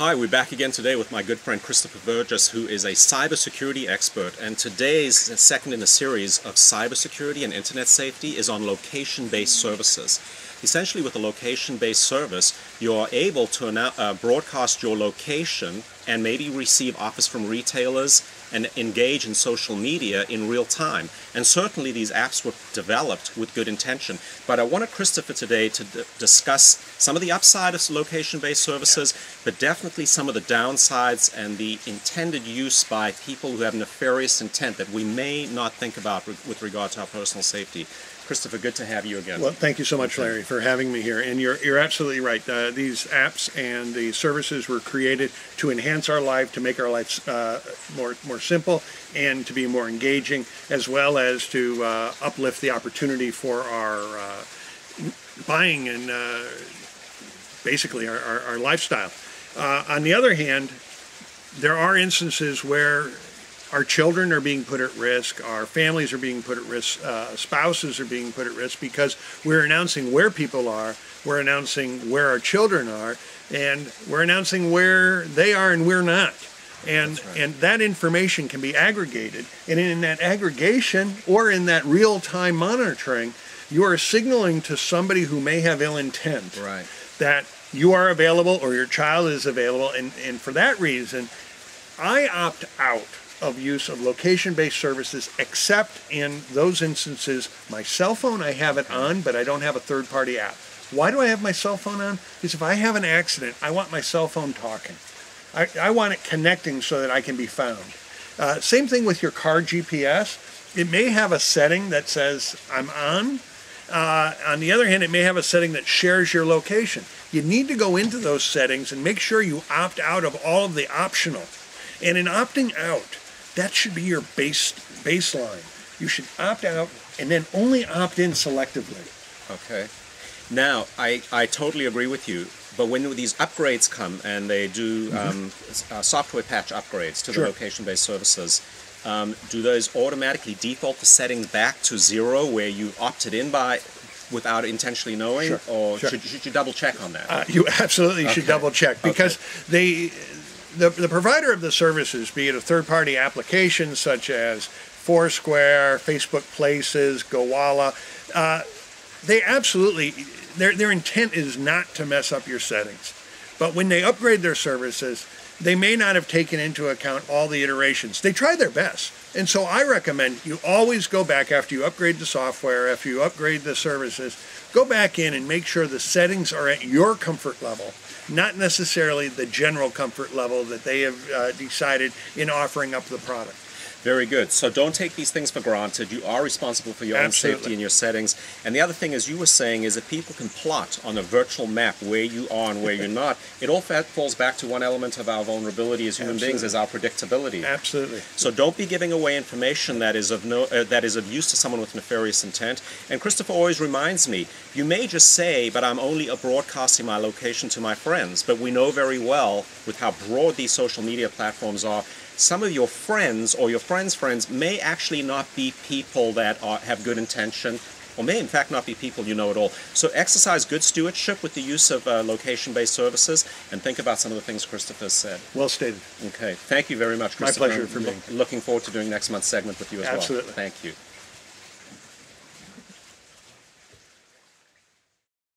Hi, we're back again today with my good friend Christopher Burgess, who is a cybersecurity expert, and today's second in a series of cybersecurity and internet safety is on location-based services. Essentially, with a location-based service, you're able to broadcast your location and maybe receive offers from retailers and engage in social media in real time. And certainly these apps were developed with good intention. But I wanted Christopher today to discuss some of the upside of location-based services, but definitely some of the downsides and the intended use by people who have nefarious intent that we may not think about with regard to our personal safety. Christopher, good to have you again. Well, thank you so much, Larry, for having me here. And you're absolutely right. These apps and the services were created to enhance our life, to make our lives more simple, and to be more engaging, as well as to uplift the opportunity for our buying and basically our lifestyle. On the other hand, there are instances where our children are being put at risk, our families are being put at risk, spouses are being put at risk because we're announcing where people are, we're announcing where our children are, and we're announcing where they are and we're not. And, and that information can be aggregated, and in that aggregation or in that real-time monitoring, you are signaling to somebody who may have ill intent that you are available or your child is available, and for that reason, I opt out of use of location-based services, except in those instances, my cell phone, I have it on, but I don't have a third-party app. Why do I have my cell phone on? Because if I have an accident, I want my cell phone talking. I want it connecting so that I can be found. Same thing with your car GPS. It may have a setting that says I'm on. On the other hand, it may have a setting that shares your location. You need to go into those settings and make sure you opt out of all of the optional. And in opting out, that should be your baseline. You should opt out and then only opt in selectively. Okay. Now, I totally agree with you, but when these upgrades come and they do software patch upgrades to the location-based services, do those automatically default the settings back to 0 where you opted in without intentionally knowing, or should you double check on that? You absolutely should double check, because the provider of the services, be it a third-party application such as Foursquare, Facebook Places, Gowalla, they absolutely, their intent is not to mess up your settings. But when they upgrade their services, they may not have taken into account all the iterations. They tried their best. And so I recommend you always go back after you upgrade the software, after you upgrade the services, go back in and make sure the settings are at your comfort level, not necessarily the general comfort level that they have decided in offering up the product. Very good. So don't take these things for granted. You are responsible for your own safety and your settings. And the other thing, as you were saying, is that people can plot on a virtual map where you are and where you're not. It all falls back to one element of our vulnerability as human beings, is our predictability. Absolutely. So don't be giving away information that is of use to someone with nefarious intent. And Christopher always reminds me, you may just say, but I'm only broadcasting my location to my friends. But we know very well, with how broad these social media platforms are, some of your friends or your friends' friends may actually not be people that have good intention, or may in fact not be people you know at all. So exercise good stewardship with the use of location-based services, and think about some of the things Christopher said. Well stated. Okay. Thank you very much, Christopher. My pleasure for me. Looking forward to doing next month's segment with you as well. Absolutely. Thank you.